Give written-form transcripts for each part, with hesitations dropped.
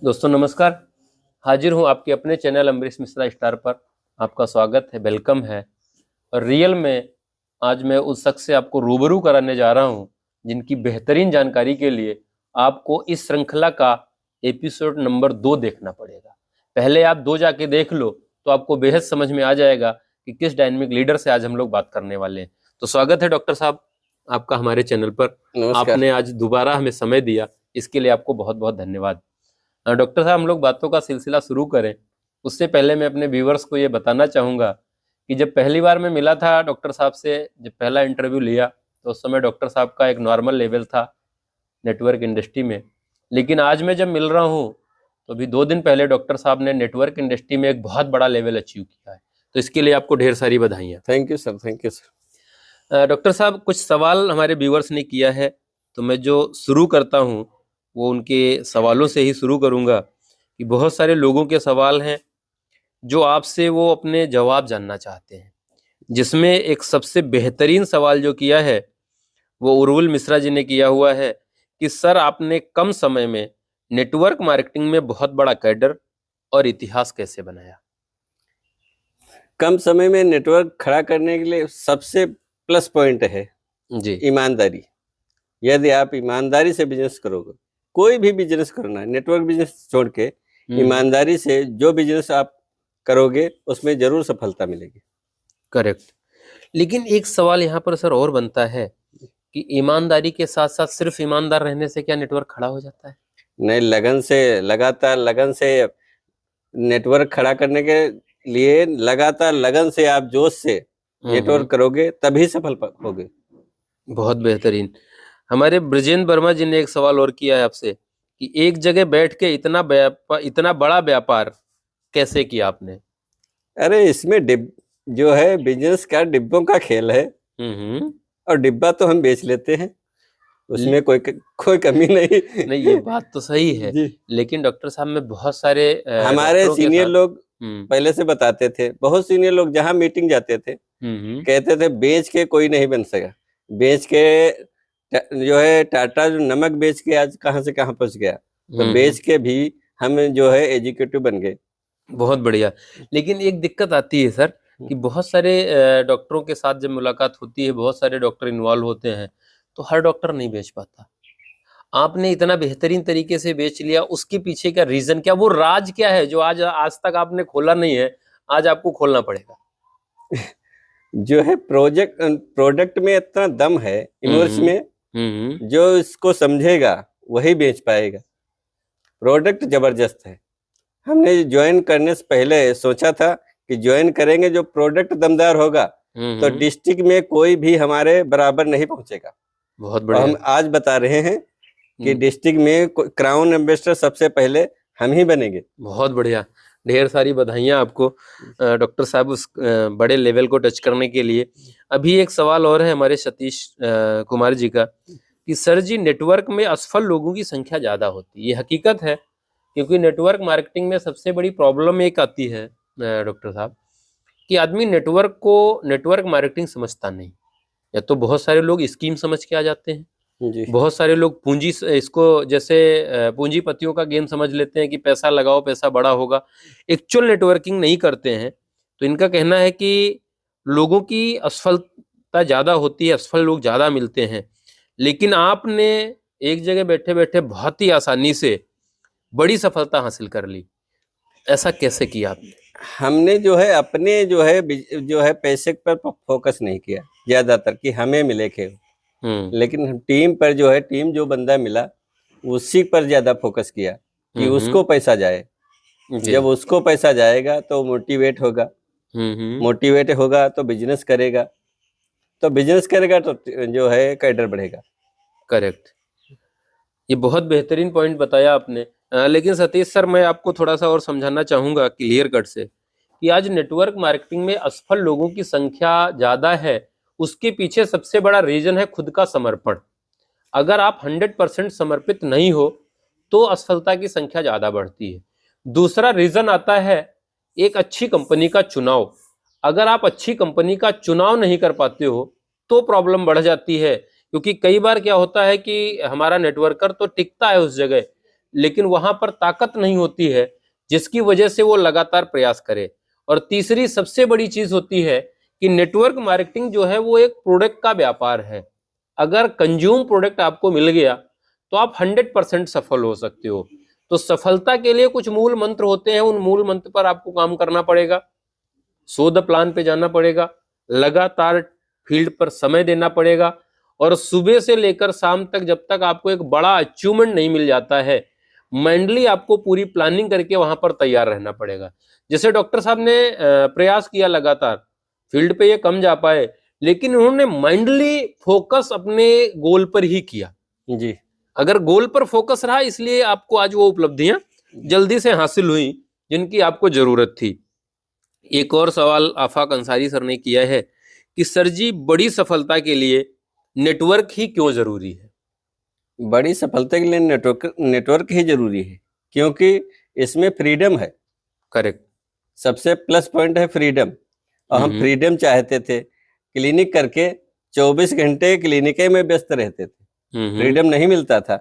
दोस्तों नमस्कार। हाजिर हूँ आपके अपने चैनल अमरीश मिश्रा स्टार पर। आपका स्वागत है, वेलकम है। और रियल में आज मैं उस शख्स से आपको रूबरू कराने जा रहा हूँ जिनकी बेहतरीन जानकारी के लिए आपको इस श्रृंखला का एपिसोड नंबर 2 देखना पड़ेगा। पहले आप 2 जाके देख लो तो आपको बेहद समझ में आ जाएगा कि किस डायनेमिक लीडर से आज हम लोग बात करने वाले हैं। तो स्वागत है डॉक्टर साहब आपका हमारे चैनल पर। नमस्कार। आपने आज दोबारा हमें समय दिया, इसके लिए आपको बहुत बहुत धन्यवाद। डॉक्टर साहब, हम लोग बातों का सिलसिला शुरू करें उससे पहले मैं अपने व्यूवर्स को ये बताना चाहूँगा कि जब पहली बार मैं मिला था डॉक्टर साहब से, जब पहला इंटरव्यू लिया तो उस समय डॉक्टर साहब का एक नॉर्मल लेवल था नेटवर्क इंडस्ट्री में। लेकिन आज मैं जब मिल रहा हूँ तो अभी 2 दिन पहले डॉक्टर साहब ने नेटवर्क इंडस्ट्री में एक बहुत बड़ा लेवल अचीव किया है, तो इसके लिए आपको ढेर सारी बधाइयाँ। Thank you sir, thank you sir. Doctor साहब, कुछ सवाल हमारे व्यूवर्स ने किया है तो मैं जो शुरू करता हूँ वो उनके सवालों से ही शुरू करूंगा कि बहुत सारे लोगों के सवाल हैं जो आपसे वो अपने जवाब जानना चाहते हैं, जिसमें एक सबसे बेहतरीन सवाल जो किया है वो उर्वल मिश्रा जी ने किया हुआ है कि सर आपने कम समय में नेटवर्क मार्केटिंग में बहुत बड़ा कैडर और इतिहास कैसे बनाया? कम समय में नेटवर्क खड़ा करने के लिए सबसे प्लस पॉइंट है जी, ईमानदारी। यदि आप ईमानदारी से बिजनेस करोगे, कोई भी बिजनेस करना है, नेटवर्क बिजनेस छोड़ के ईमानदारी से जो बिजनेस आप करोगे उसमें जरूर सफलता मिलेगी। करेक्ट। लेकिन एक सवाल यहाँ पर सर और बनता है कि ईमानदारी के साथ साथ सिर्फ ईमानदार रहने से क्या नेटवर्क खड़ा हो जाता है? नए लगन से, लगातार लगन से नेटवर्क खड़ा करने के लिए लगातार लगन से आप जोश से नेटवर्क करोगे तभी सफल होगे। बहुत बेहतरीन। हमारे ब्रजेंद्र वर्मा जी ने एक सवाल और किया है आपसे कि एक जगह बैठ के इतना बड़ा व्यापार कैसे किया आपने? अरे इसमें जो है बिजनेस का डिब्बों का खेल है और डिब्बा तो हम बेच लेते हैं, उसमें कोई कमी नहीं। नहीं, ये बात तो सही है। लेकिन डॉक्टर साहब में बहुत सारे हमारे सीनियर लोग पहले से बताते थे, बहुत सीनियर लोग जहाँ मीटिंग जाते थे कहते थे बेच के कोई नहीं बन सका। बेच के जो है टाटा जो नमक बेच के आज कहाँ से कहाँ पहुंच गया, तो बेच के भी हम जो है एजुकेटिव बन गए। बहुत बढ़िया। लेकिन एक दिक्कत आती है सर कि बहुत सारे डॉक्टरों के साथ जब मुलाकात होती है, बहुत सारे डॉक्टर इन्वॉल्व होते हैं, तो हर डॉक्टर नहीं बेच पाता। आपने इतना बेहतरीन तरीके से बेच लिया, उसके पीछे का रीजन क्या, वो राज क्या है जो आज तक आपने खोला नहीं है, आज आपको खोलना पड़ेगा? जो है प्रोडक्ट में इतना दम है यूनिवर्स में, जो इसको समझेगा वही बेच पाएगा। प्रोडक्ट जबरदस्त है। हमने ज्वाइन करने से पहले सोचा था कि ज्वाइन करेंगे जो प्रोडक्ट दमदार होगा तो डिस्ट्रिक्ट में कोई भी हमारे बराबर नहीं पहुंचेगा। बहुत बढ़िया। हम आज बता रहे हैं कि डिस्ट्रिक्ट में क्राउन एम्बेसडर सबसे पहले हम ही बनेंगे। बहुत बढ़िया, ढेर सारी बधाइयाँ आपको डॉक्टर साहब उस बड़े लेवल को टच करने के लिए। अभी एक सवाल और है हमारे सतीश कुमार जी का कि सर जी नेटवर्क में असफल लोगों की संख्या ज़्यादा होती है, ये हकीकत है? क्योंकि नेटवर्क मार्केटिंग में सबसे बड़ी प्रॉब्लम एक आती है डॉक्टर साहब कि आदमी नेटवर्क मार्केटिंग समझता नहीं। या तो बहुत सारे लोग स्कीम समझ के आ जाते हैं, बहुत सारे लोग इसको जैसे पूंजीपतियों का गेम समझ लेते हैं कि पैसा लगाओ पैसा बड़ा होगा, एक्चुअल नेटवर्किंग नहीं करते हैं। तो इनका कहना है कि लोगों की असफलता ज़्यादा होती है, असफल लोग ज़्यादा मिलते हैं। लेकिन आपने एक जगह बैठे बैठे बहुत ही आसानी से बड़ी सफलता हासिल कर ली, ऐसा कैसे किया आपने? हमने जो है अपने जो है पैसे पर फोकस नहीं किया ज्यादातर कि हमें मिले के, लेकिन टीम पर जो है टीम जो बंदा मिला उसी पर ज्यादा फोकस किया कि उसको पैसा जाए। जब उसको पैसा जाएगा तो मोटिवेट होगा तो बिजनेस करेगा, तो बिजनेस करेगा तो जो है कैडर बढ़ेगा। करेक्ट, ये बहुत बेहतरीन पॉइंट बताया आपने। लेकिन सतीश सर, मैं आपको थोड़ा सा और समझाना चाहूँगा क्लियर कट से कि आज नेटवर्क मार्केटिंग में असफल लोगों की संख्या ज़्यादा है, उसके पीछे सबसे बड़ा रीजन है खुद का समर्पण। अगर आप 100% समर्पित नहीं हो तो असफलता की संख्या ज़्यादा बढ़ती है। दूसरा रीजन आता है एक अच्छी कंपनी का चुनाव। अगर आप अच्छी कंपनी का चुनाव नहीं कर पाते हो तो प्रॉब्लम बढ़ जाती है, क्योंकि कई बार क्या होता है कि हमारा नेटवर्कर तो टिकता है उस जगह, लेकिन वहां पर ताकत नहीं होती है जिसकी वजह से वो लगातार प्रयास करे। और तीसरी सबसे बड़ी चीज होती है कि नेटवर्क मार्केटिंग जो है वो एक प्रोडक्ट का व्यापार है। अगर कंज्यूम प्रोडक्ट आपको मिल गया तो आप 100% सफल हो सकते हो। तो सफलता के लिए कुछ मूल मंत्र होते हैं, उन मूल मंत्र पर आपको काम करना पड़ेगा, शोध प्लान पे जाना पड़ेगा, लगातार फील्ड पर समय देना पड़ेगा, और सुबह से लेकर शाम तक जब तक आपको एक बड़ा अचीवमेंट नहीं मिल जाता है, मेंटली आपको पूरी प्लानिंग करके वहां पर तैयार रहना पड़ेगा। जैसे डॉक्टर साहब ने प्रयास किया लगातार, फील्ड पे ये कम जा पाए, लेकिन उन्होंने माइंडली फोकस अपने गोल पर ही किया। जी। अगर गोल पर फोकस रहा, इसलिए आपको आज वो उपलब्धियां जल्दी से हासिल हुई जिनकी आपको जरूरत थी। एक और सवाल आफाक अंसारी सर ने किया है कि सर जी, बड़ी सफलता के लिए नेटवर्क ही क्यों जरूरी है? बड़ी सफलता के लिए नेटवर्क ही जरूरी है, क्योंकि इसमें फ्रीडम है। करेक्ट। सबसे प्लस पॉइंट है फ्रीडम। और हम फ्रीडम चाहते थे, क्लिनिक करके 24 घंटे क्लिनिक में व्यस्त रहते थे, फ्रीडम नहीं मिलता था।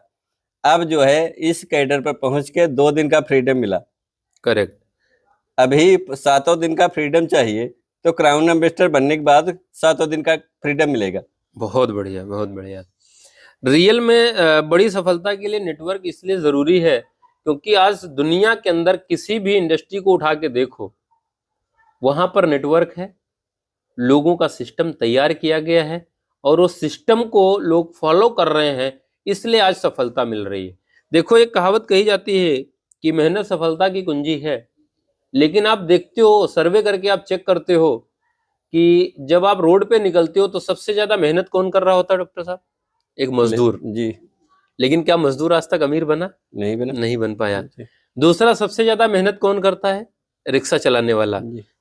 अब जो है इस कैडर पर पहुंच के 2 दिन का फ्रीडम मिला। करेक्ट। अभी 7 दिन का फ्रीडम चाहिए, तो क्राउन एम्बेसडर बनने के बाद 7 दिन का फ्रीडम मिलेगा। बहुत बढ़िया, बहुत बढ़िया। रियल में बड़ी सफलता के लिए नेटवर्क इसलिए जरूरी है क्योंकि आज दुनिया के अंदर किसी भी इंडस्ट्री को उठा के देखो, वहां पर नेटवर्क है, लोगों का सिस्टम तैयार किया गया है और उस सिस्टम को लोग फॉलो कर रहे हैं, इसलिए आज सफलता मिल रही है। देखो, एक कहावत कही जाती है कि मेहनत सफलता की कुंजी है, लेकिन आप देखते हो, सर्वे करके आप चेक करते हो कि जब आप रोड पे निकलते हो तो सबसे ज्यादा मेहनत कौन कर रहा होता है डॉक्टर साहब? एक मजदूर। जी। लेकिन क्या मजदूर आज तक अमीर बना? नहीं बन पाया। दूसरा सबसे ज्यादा मेहनत कौन करता है? रिक्शा चलाने वाला।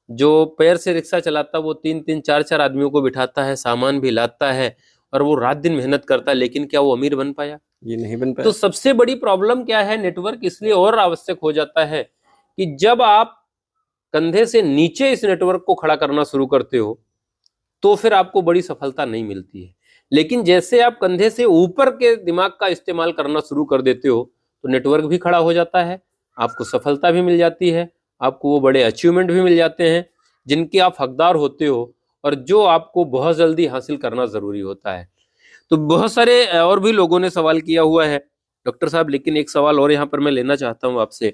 जो पैर से रिक्शा चलाता है वो 3-3, 4-4 आदमियों को बिठाता है, सामान भी लाता है और वो रात दिन मेहनत करता है, लेकिन क्या वो अमीर बन पाया? ये नहीं बन पाया। तो सबसे बड़ी प्रॉब्लम क्या है? नेटवर्क इसलिए और आवश्यक हो जाता है कि जब आप कंधे से नीचे इस नेटवर्क को खड़ा करना शुरू करते हो तो फिर आपको बड़ी सफलता नहीं मिलती है। लेकिन जैसे आप कंधे से ऊपर के दिमाग का इस्तेमाल करना शुरू कर देते हो तो नेटवर्क भी खड़ा हो जाता है, आपको सफलता भी मिल जाती है, आपको वो बड़े अचीवमेंट भी मिल जाते हैं जिनके आप हकदार होते हो और जो आपको बहुत जल्दी हासिल करना जरूरी होता है। तो बहुत सारे और भी लोगों ने सवाल किया हुआ है डॉक्टर साहब, लेकिन एक सवाल और यहाँ पर मैं लेना चाहता हूँ आपसे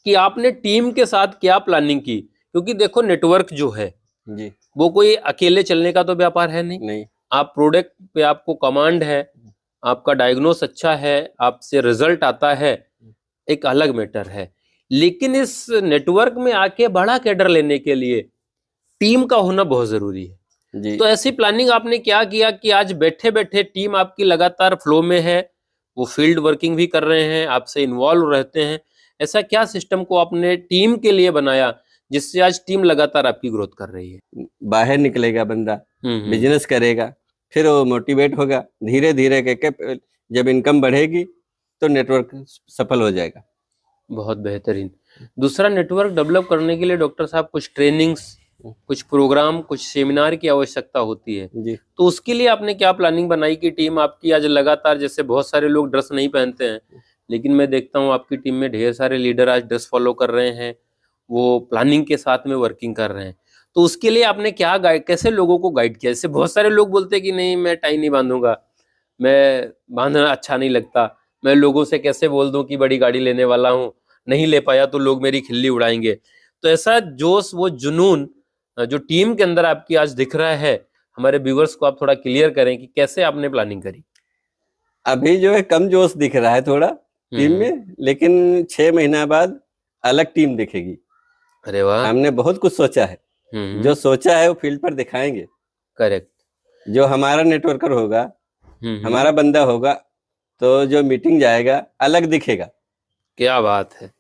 कि आपने टीम के साथ क्या प्लानिंग की? क्योंकि देखो, नेटवर्क जो है जी, वो कोई अकेले चलने का तो व्यापार है नहीं। आप प्रोडक्ट पे आपको कमांड है, आपका डायग्नोस अच्छा है, आपसे रिजल्ट आता है, एक अलग मैटर है। लेकिन इस नेटवर्क में आके बड़ा कैडर लेने के लिए टीम का होना बहुत जरूरी है जी। तो ऐसी प्लानिंग आपने क्या किया कि आज बैठे बैठे टीम आपकी लगातार फ्लो में है, वो फील्ड वर्किंग भी कर रहे हैं, आपसे इन्वॉल्व रहते हैं? ऐसा क्या सिस्टम को आपने टीम के लिए बनाया जिससे आज टीम लगातार आपकी ग्रोथ कर रही है? बाहर निकलेगा बंदा, बिजनेस करेगा, फिर वो मोटिवेट होगा, धीरे धीरे करके जब इनकम बढ़ेगी तो नेटवर्क सफल हो जाएगा। बहुत बेहतरीन। दूसरा, नेटवर्क डेवलप करने के लिए डॉक्टर साहब कुछ ट्रेनिंग्स, कुछ प्रोग्राम, कुछ सेमिनार की आवश्यकता होती है जी। तो उसके लिए आपने क्या प्लानिंग बनाई कि टीम आपकी आज लगातार, जैसे बहुत सारे लोग ड्रेस नहीं पहनते हैं, लेकिन मैं देखता हूँ आपकी टीम में ढेर सारे लीडर आज ड्रेस फॉलो कर रहे हैं, वो प्लानिंग के साथ में वर्किंग कर रहे हैं, तो उसके लिए आपने क्या कैसे लोगों को गाइड किया? जैसे बहुत सारे लोग बोलते हैं कि नहीं, मैं टाई नहीं बांधूंगा, मैं बांधना अच्छा नहीं लगता, मैं लोगों से कैसे बोल दूं कि बड़ी गाड़ी लेने वाला हूं, नहीं ले पाया तो लोग मेरी खिल्ली उड़ाएंगे। तो ऐसा जोश, वो जुनून जो टीम के अंदर आपकी आज दिख रहा है, हमारे व्यूअर्स को आप थोड़ा क्लियर करें कि कैसे आपने प्लानिंग करी? अभी जो है कम जोश दिख रहा है थोड़ा टीम में, लेकिन 6 महीना बाद अलग टीम दिखेगी। अरे वाह, हमने बहुत कुछ सोचा है, जो सोचा है वो फील्ड पर दिखाएंगे। करेक्ट। जो हमारा नेटवर्कर होगा, हमारा बंदा होगा, तो जो मीटिंग जाएगा अलग दिखेगा। क्या बात है,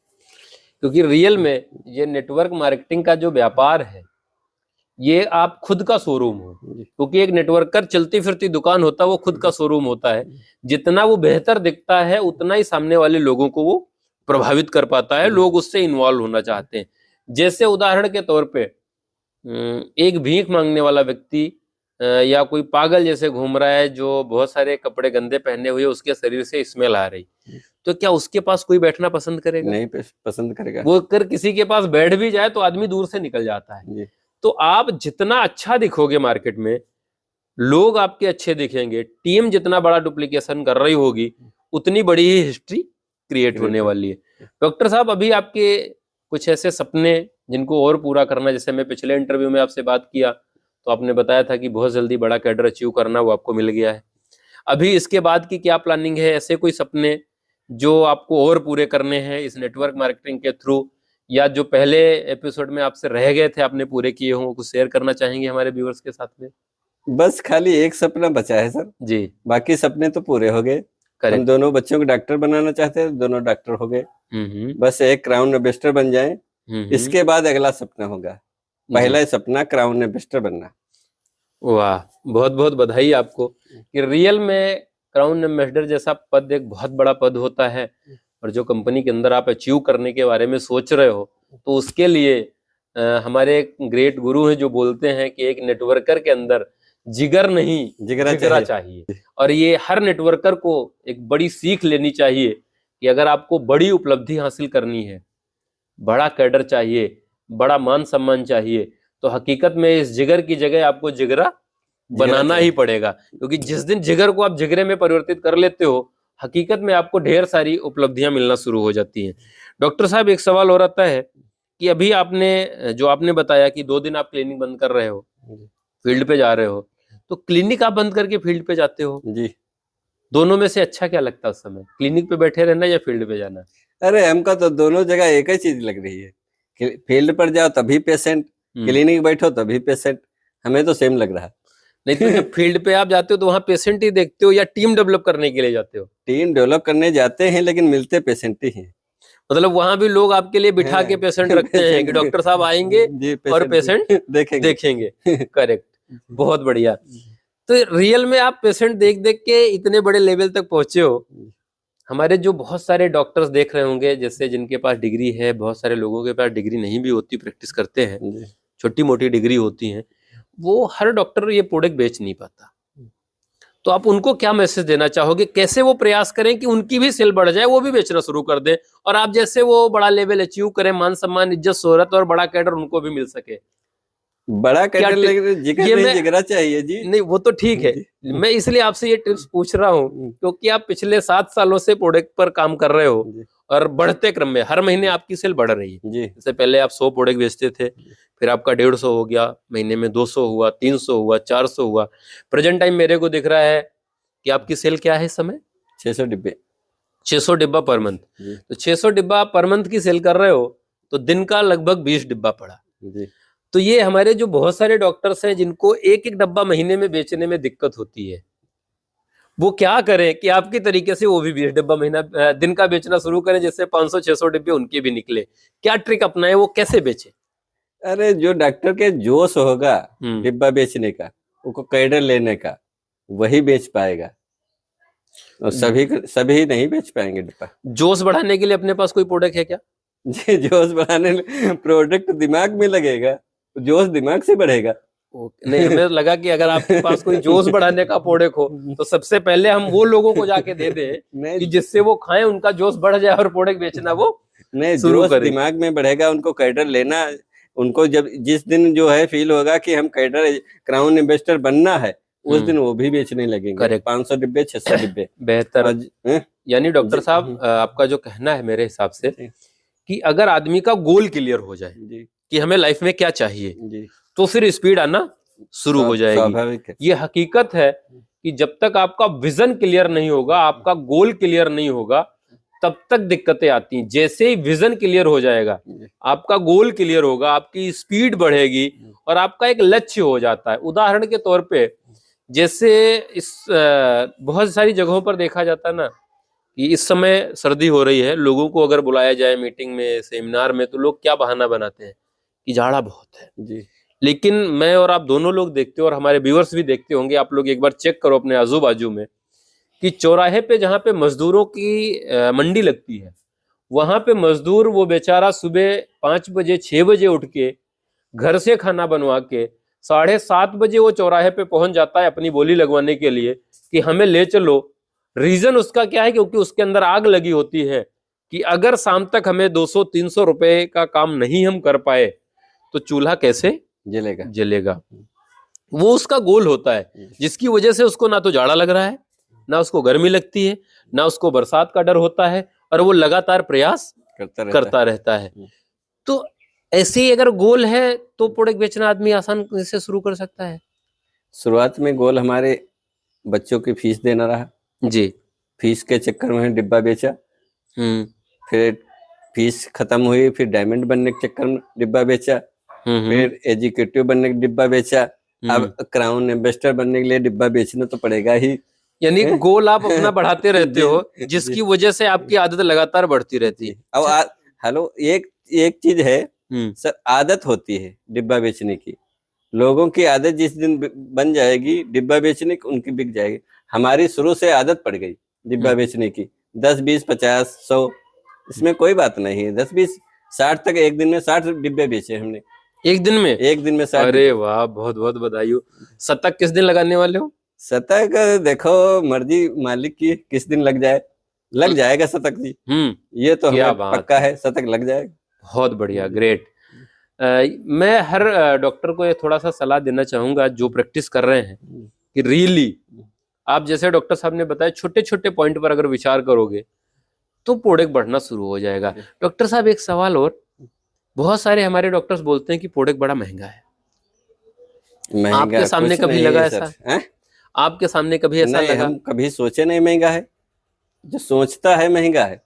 क्योंकि रियल में ये नेटवर्क मार्केटिंग का जो व्यापार है, ये आप खुद का शोरूम हो, क्योंकि एक नेटवर्कर चलती फिरती दुकान होता है, वो खुद का शोरूम होता है। जितना वो बेहतर दिखता है उतना ही सामने वाले लोगों को वो प्रभावित कर पाता है, लोग उससे इन्वॉल्व होना चाहते हैं। जैसे उदाहरण के तौर पे एक भीख मांगने वाला व्यक्ति या कोई पागल जैसे घूम रहा है जो बहुत सारे कपड़े गंदे पहने हुए, उसके शरीर से स्मेल आ रही, तो क्या उसके पास कोई बैठना पसंद करेगा? नहीं पसंद करेगा। वो अगर किसी के पास बैठ भी जाए तो आदमी दूर से निकल जाता है। जी। तो आप जितना अच्छा दिखोगे मार्केट में, लोग आपके अच्छे दिखेंगे, टीम जितना बड़ा डुप्लीकेशन कर रही होगी, उतनी बड़ी ही हिस्ट्री क्रिएट होने वाली है। डॉक्टर साहब, अभी आपके कुछ ऐसे सपने जिनको और पूरा करना, जैसे मैं पिछले इंटरव्यू में आपसे बात किया तो आपने बताया था कि बहुत जल्दी बड़ा कैडर अचीव करना, वो आपको मिल गया है। अभी इसके बाद की क्या प्लानिंग है? ऐसे कोई सपने जो आपको और पूरे करने हैं इस नेटवर्क मार्केटिंग के थ्रू, या जो पहले एपिसोड में आपसे रह गए थे आपने पूरे किए हों, कुछ शेयर करना चाहेंगे हमारे व्यूअर्स के साथ में? बस खाली एक सपना बचा है सर जी। बाकी सपने तो पूरे हो गए। हम दोनों बच्चों को डॉक्टर बनाना चाहते हैं, दोनों डॉक्टर हो गए। बस एक क्राउन एम्बेसडर बन जाए, इसके बाद अगला सपना होगा। पहला सपना क्राउन एम्बेसडर बनना। वाह, बहुत बहुत बधाई आपको कि रियल में क्राउन एम्बेसडर जैसा पद एक बहुत बड़ा पद होता है, और जो कंपनी के अंदर आप अचीव करने के बारे में सोच रहे हो, तो उसके लिए हमारे एक ग्रेट गुरु हैं जो बोलते हैं कि एक नेटवर्कर के अंदर जिगर नहीं जिगरा चाहिए। और ये हर नेटवर्कर को एक बड़ी सीख लेनी चाहिए कि अगर आपको बड़ी उपलब्धि हासिल करनी है, बड़ा कैडर चाहिए, बड़ा मान सम्मान चाहिए, तो हकीकत में इस जिगर की जगह आपको जिगरा बनाना ही पड़ेगा, क्योंकि जिस दिन जिगर को आप जिगरे में परिवर्तित कर लेते हो, हकीकत में आपको ढेर सारी उपलब्धियां मिलना शुरू हो जाती हैं। डॉक्टर साहब, एक सवाल और आता है कि अभी आपने बताया कि 2 दिन आप क्लिनिक बंद कर रहे हो, फील्ड पे जा रहे हो, तो क्लिनिक आप बंद करके फील्ड पे जाते हो जी, दोनों में से अच्छा क्या लगता है उस समय, क्लिनिक पे बैठे रहना या फील्ड पे जाना? अरे हमका तो दोनों जगह एक ही चीज लग रही है। फील्ड पर जाओ तभी पेशेंट, क्लिनिक बैठो तभी पेशेंट, हमें तो सेम लग रहा है। नहीं तो जब फील्ड पे आप जाते हो तो वहाँ पेशेंट ही देखते हो या टीम डेवलप करने के लिए जाते हो? टीम डेवलप करने जाते हैं, लेकिन मिलते पेशेंट ही हैं। मतलब वहां भी लोग आपके लिए बिठा के पेशेंट रखते हैं कि डॉक्टर साहब आएंगे और पेशेंट देखेंगे। करेक्ट, बहुत बढ़िया। तो रियल में आप पेशेंट देख देख के इतने बड़े लेवल तक पहुंचे हो। हमारे जो बहुत सारे डॉक्टर्स देख रहे होंगे, जैसे जिनके पास डिग्री है, बहुत सारे लोगों के पास डिग्री नहीं भी होती, प्रैक्टिस करते हैं, छोटी मोटी डिग्री होती है, वो हर डॉक्टर ये प्रोडक्ट बेच नहीं पाता। तो आप उनको क्या मैसेज देना चाहोगे? कैसे वो प्रयास करें कि उनकी भी सेल बढ़ जाए, वो भी बेचना शुरू कर दे, और आप जैसे वो बड़ा लेवल अचीव करें, मान सम्मान, इज्जत, शोहरत और बड़ा कैडर उनको भी मिल सके? बड़ा कैडर जिगरा चाहिए जी। नहीं, वो तो ठीक है, मैं इसलिए आपसे ये टिप्स पूछ रहा हूँ क्योंकि आप पिछले 7 सालों से प्रोडक्ट पर काम कर रहे हो और बढ़ते क्रम में हर महीने आपकी सेल बढ़ रही है। जैसे पहले आप 100 प्रोडक्ट बेचते थे, फिर आपका 150 हो गया, महीने में 200 हुआ, 300 हुआ, 400 हुआ। प्रेजेंट टाइम मेरे को दिख रहा है कि आपकी सेल क्या है इस समय? 600 डिब्बे, 600 डिब्बा पर मंथ। तो 600 डिब्बा पर मंथ की सेल कर रहे हो तो दिन का लगभग 20 डिब्बा पड़ा। तो ये हमारे जो बहुत सारे डॉक्टर्स हैं जिनको एक एक डब्बा महीने में बेचने में दिक्कत होती है, वो क्या करें कि आपके तरीके से वो भी 20 डिब्बा महीना दिन का बेचना शुरू करें, जिससे 500-600 डिब्बे उनके भी निकले? क्या ट्रिक अपनाए, वो कैसे बेचे? अरे जो डॉक्टर के जोश होगा डिब्बा बेचने का, उसको कैडर लेने का, वही बेच पाएगा, और सभी नहीं बेच पाएंगे डिब्बा। जोश बढ़ाने के लिए अपने पास कोई प्रोडक्ट है क्या? जी, जोश बढ़ाने प्रोडक्ट दिमाग में लगेगा, जोश दिमाग से बढ़ेगा। नहीं, हमें लगा कि अगर आपके पास कोई जोश बढ़ाने का प्रोडक्ट हो तो सबसे पहले हम वो लोगों को जाके दे दें कि जिससे वो खाएं, उनका जोश बढ़ जाए और प्रोडक्ट बेचना वो नहीं, जोश दिमाग में बढ़ेगा, उनको कैडर लेना, उनको जब जिस दिन जो है फील होगा कि हम कैडर क्राउन इन्वेस्टर बनना है, उस दिन वो भी बेचने लगेंगे। 500 डिब्बे, 600 डिब्बे। बेहतर। यानी डॉक्टर साहब, आपका जो कहना है मेरे हिसाब से कि अगर आदमी का गोल क्लियर हो जाए कि हमें लाइफ में क्या चाहिए, तो फिर स्पीड आना शुरू हो जाएगी। ये हकीकत है कि जब तक आपका विजन क्लियर नहीं होगा, आपका गोल क्लियर नहीं होगा, तब तक दिक्कतें आती हैं। जैसे ही विजन क्लियर हो जाएगा, आपका गोल क्लियर होगा, आपकी स्पीड बढ़ेगी और आपका एक लक्ष्य हो जाता है। उदाहरण के तौर पे, जैसे इस बहुत सारी जगहों पर देखा जाता है ना कि इस समय सर्दी हो रही है, लोगों को अगर बुलाया जाए मीटिंग में, सेमिनार में, तो लोग क्या बहाना बनाते हैं कि जाड़ा बहुत है जी। लेकिन मैं और आप दोनों लोग देखते हो और हमारे व्यूअर्स भी देखते होंगे, आप लोग एक बार चेक करो अपने आजू बाजू में कि चौराहे पे जहाँ पे मजदूरों की मंडी लगती है, वहां पे मजदूर वो बेचारा सुबह 5 बजे 6 बजे उठ के घर से खाना बनवा के 7:30 बजे वो चौराहे पे पहुंच जाता है अपनी बोली लगवाने के लिए कि हमें ले चलो। रीजन उसका क्या है? क्योंकि उसके अंदर आग लगी होती है कि अगर शाम तक हमें 200-300 रुपए का काम नहीं हम कर पाए तो चूल्हा कैसे जलेगा। जलेगा। वो उसका गोल होता है, जिसकी वजह से उसको ना तो जाड़ा लग रहा है, ना उसको गर्मी लगती है, ना उसको बरसात का डर होता है, और वो लगातार प्रयास करता रहता है। तो ऐसे ही अगर गोल है तो प्रोडक्ट बेचना आदमी आसान से शुरू कर सकता है। शुरुआत में गोल हमारे बच्चों की फीस देना रहा जी। फीस के चक्कर में डिब्बा बेचा, फिर फीस खत्म हुई, फिर डायमंड बनने के चक्कर में डिब्बा बेचा, फिर एजुकेटिव बनने के डिब्बा बेचा, अब क्राउन एम्बेसडर बनने के लिए डिब्बा बेचना तो पड़ेगा ही। यानी गोल आप अपना बढ़ाते रहते हो, जिसकी वजह से आपकी आदत लगातार बढ़ती रहती है। अब हेलो, एक चीज है सर, आदत होती है डिब्बा बेचने की। लोगों की आदत जिस दिन बन जाएगी डिब्बा बेचने की, उनकी बिक जाएगी। हमारी शुरू से आदत पड़ गई डिब्बा बेचने की, 10, 20, 50, 100, इसमें कोई बात नहीं है। 10, 20, 60 तक एक दिन में 60 डिब्बे बेचे हमने। एक दिन में 60। अरे वाह, बहुत बहुत बधाई हो। शतक किस दिन लगाने वाले हो? शतक देखो मर्जी मालिक की, किस दिन लग जाए, लग जाएगा शतक जी। ये तो हमें पक्का है, शतक लग जाएगा। बहुत बढ़िया, ग्रेट। मैं हर डॉक्टर को ये थोड़ा सा सलाह देना चाहूंगा जो प्रैक्टिस कर रहे हैं कि रियली आप जैसे डॉक्टर साहब ने बताया छोटे छोटे पॉइंट पर अगर विचार करोगे तो प्रोडक्ट बढ़ना शुरू हो जाएगा। डॉक्टर साहब एक सवाल और, बहुत सारे हमारे डॉक्टर्स बोलते हैं कि प्रोडक्ट बड़ा महंगा है। आपके सामने कभी लगा ऐसा? आपके सामने कभी ऐसा लगा? हम कभी सोचे नहीं महंगा है। जो सोचता है महंगा है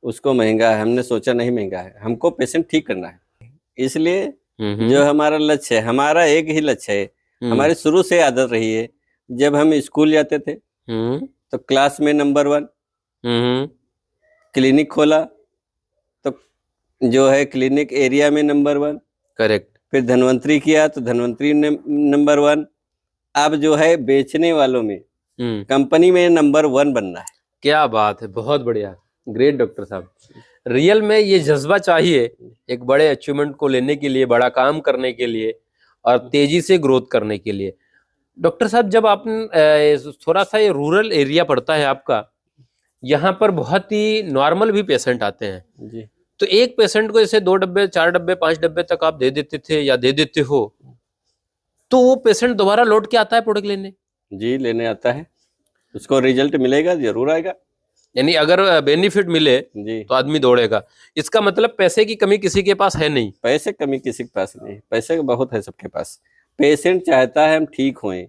उसको महंगा है, हमने सोचा नहीं महंगा है। हमको पेशेंट ठीक करना है, इसलिए जो हमारा लक्ष्य है, हमारा एक ही लक्ष्य है। हमारी शुरू से आदत रही है, जब हम स्कूल जाते थे तो क्लास में नंबर 1, क्लिनिक खोला तो जो है क्लिनिक एरिया में नंबर 1। करेक्ट। फिर धन्वंतरी किया तो धन्वंतरी नंबर 1। अब जो है बेचने वालों में कंपनी में नंबर 1 बनना है। क्या बात है, बहुत बढ़िया, ग्रेट डॉक्टर साहब। रियल में ये जज्बा चाहिए एक बड़े अचीवमेंट को लेने के लिए, बड़ा काम करने के लिए और तेजी से ग्रोथ करने के लिए। डॉक्टर साहब, जब आप थोड़ा सा ये रूरल एरिया पड़ता है आपका, यहाँ पर बहुत ही नॉर्मल भी पेशेंट आते हैं जी। तो एक पेशेंट को जैसे 2 डब्बे, 4 डब्बे, 5 डब्बे तक आप दे देते थे या दे देते हो, तो वो पेशेंट दोबारा लौट के आता है प्रोडक्ट लेने? जी, लेने आता है, उसको रिजल्ट मिलेगा, जरूर आएगा। यानी अगर बेनिफिट मिले जी तो आदमी दौड़ेगा। इसका मतलब पैसे की कमी किसी के पास है नहीं? पैसे कमी किसी के पास नहीं, पैसे बहुत है सबके पास। पेशेंट चाहता है हम ठीक होएं,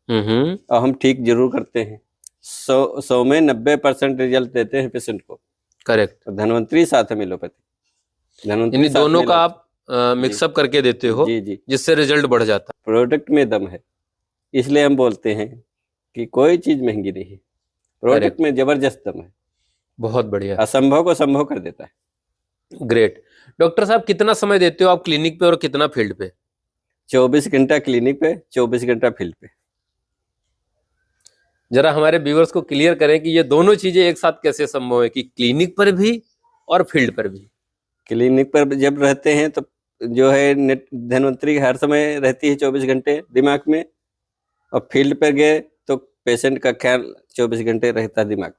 और हम ठीक जरूर करते हैं। 100 में 90% रिजल्ट देते हैं पेशेंट को। करेक्ट। धन्वंतरी साथ है एलोपैथी, यानी दोनों का आप मिक्सअप करके देते हो? जी जी, जिससे रिजल्ट बढ़ जाता है। प्रोडक्ट में दम है, इसलिए हम बोलते हैं कि कोई चीज महंगी नहीं है, प्रोडक्ट में जबरदस्त दम है। बहुत बढ़िया, असंभव को संभव कर देता है। ग्रेट। डॉक्टर साहब, कितना समय देते हो आप क्लिनिक पे और कितना फील्ड पे? 24 घंटा क्लिनिक पे, 24 घंटा फील्ड पे। जरा हमारे व्यूअर्स को क्लियर करें कि ये दोनों चीजें एक साथ कैसे संभव है कि क्लिनिक पर भी और फील्ड पर भी? क्लिनिक पर जब रहते हैं तो जो है धन्वंतरी हर समय रहती है 24 घंटे दिमाग में, और फील्ड पर गए तो पेशेंट का ख्याल 24 घंटे रहता है दिमाग।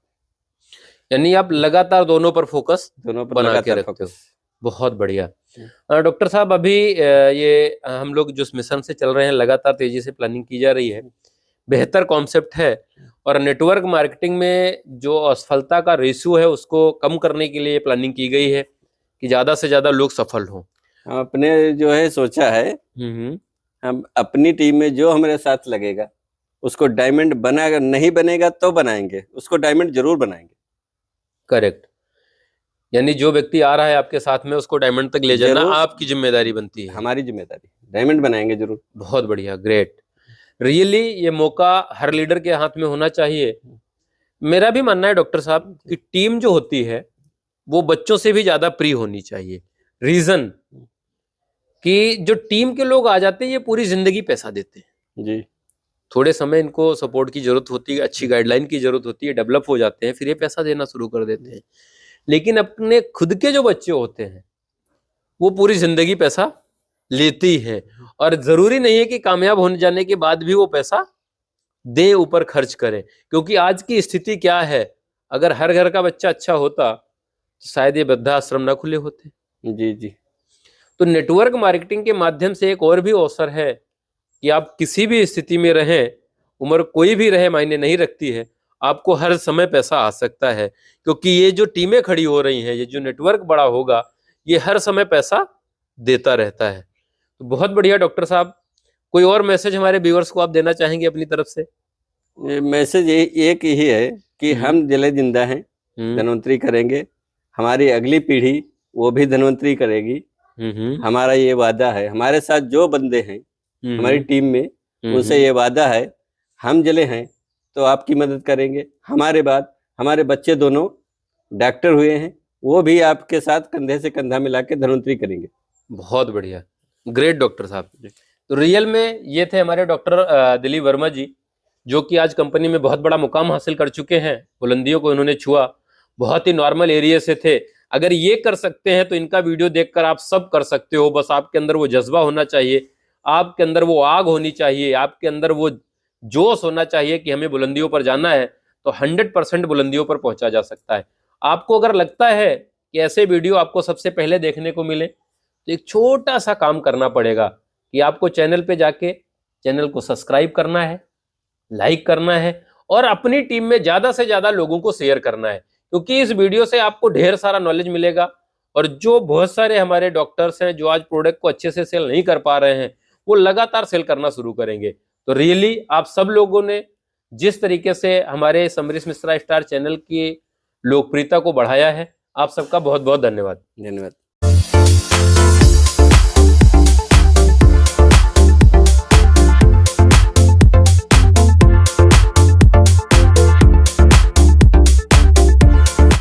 यानी आप लगातार दोनों पर फोकस दोनों पर बना के रखते हो। बहुत बढ़िया। डॉक्टर साहब, अभी ये हम लोग जो मिशन से चल रहे हैं, लगातार तेजी से प्लानिंग की जा रही है, बेहतर कॉन्सेप्ट है, और नेटवर्क मार्केटिंग में जो असफलता का रेशियो है उसको कम करने के लिए प्लानिंग की गई है कि ज्यादा से ज्यादा लोग सफल हों। हम अपने जो है सोचा है, हम अपनी टीम में जो हमारे साथ लगेगा उसको डायमंड बनाएगा, नहीं बनेगा तो बनाएंगे, उसको डायमंड जरूर बनाएंगे। करेक्ट। यानी जो व्यक्ति आ रहा है आपके साथ में उसको डायमंड तक ले जाना आपकी जिम्मेदारी बनती है। हमारी जिम्मेदारी, डायमंड बनाएंगे जरूर। बहुत बढ़िया, ग्रेट। रियली ये मौका हर लीडर के हाथ में होना चाहिए। मेरा भी मानना है डॉक्टर साहब कि टीम जो होती है वो बच्चों से भी ज्यादा प्रिय होनी चाहिए। रीजन कि जो टीम के लोग आ जाते हैं ये पूरी जिंदगी पैसा देते हैं जी। थोड़े समय इनको सपोर्ट की जरूरत होती है, अच्छी गाइडलाइन की जरूरत होती है, डेवलप हो जाते हैं, फिर ये पैसा देना शुरू कर देते हैं। लेकिन अपने खुद के जो बच्चे होते हैं वो पूरी जिंदगी पैसा लेती है, और जरूरी नहीं है कि कामयाब होने जाने के बाद भी वो पैसा दे ऊपर खर्च करें, क्योंकि आज की स्थिति क्या है, अगर हर घर का बच्चा अच्छा होता तो शायद ये वृद्धाश्रम ना खुले होते। जी जी। तो नेटवर्क मार्केटिंग के माध्यम से एक और भी अवसर है कि आप किसी भी स्थिति में रहें, उम्र कोई भी रहे मायने नहीं रखती है, आपको हर समय पैसा आ सकता है, क्योंकि ये जो टीमें खड़ी हो रही हैं, ये जो नेटवर्क बड़ा होगा, ये हर समय पैसा देता रहता है। तो बहुत बढ़िया डॉक्टर साहब, कोई और मैसेज हमारे व्यूअर्स को आप देना चाहेंगे अपनी तरफ से? ये मैसेज एक ही है कि हम जले जिंदा हैं, धन्वंतरी करेंगे, हमारी अगली पीढ़ी वो भी धन्वंतरी करेगी। हमारा ये वादा है, हमारे साथ जो बंदे हैं हमारी टीम में, उनसे ये वादा है, हम जले हैं तो आपकी मदद करेंगे। हमारे बाद हमारे बच्चे दोनों डॉक्टर हुए हैं, वो भी आपके साथ कंधे से कंधा मिला के धन्वंतरी करेंगे। बहुत बढ़िया, ग्रेट डॉक्टर साहब। तो रियल में ये थे हमारे डॉक्टर दिलीप वर्मा जी, जो कि आज कंपनी में बहुत बड़ा मुकाम हासिल कर चुके हैं, बुलंदियों को इन्होंने छुआ, बहुत ही नॉर्मल एरिया से थे। अगर ये कर सकते हैं तो इनका वीडियो देखकर आप सब कर सकते हो, बस आपके अंदर वो जज्बा होना चाहिए, आपके अंदर वो आग होनी चाहिए, आपके अंदर वो जोश होना चाहिए कि हमें बुलंदियों पर जाना है, तो 100% बुलंदियों पर पहुंचा जा सकता है। आपको अगर लगता है कि ऐसे वीडियो आपको सबसे पहले देखने को मिले, तो एक छोटा सा काम करना पड़ेगा कि आपको चैनल पे जाके चैनल को सब्सक्राइब करना है, लाइक करना है, और अपनी टीम में ज्यादा से ज्यादा लोगों को शेयर करना है, क्योंकि इस वीडियो से आपको ढेर सारा नॉलेज मिलेगा। और जो बहुत सारे हमारे डॉक्टर्स हैं जो आज प्रोडक्ट को अच्छे से सेल नहीं कर पा रहे हैं, वो लगातार सेल करना शुरू करेंगे। तो रियली आप सब लोगों ने जिस तरीके से हमारे समरीश मिश्रा स्टार चैनल की लोकप्रियता को बढ़ाया है, आप सबका बहुत बहुत धन्यवाद। धन्यवाद।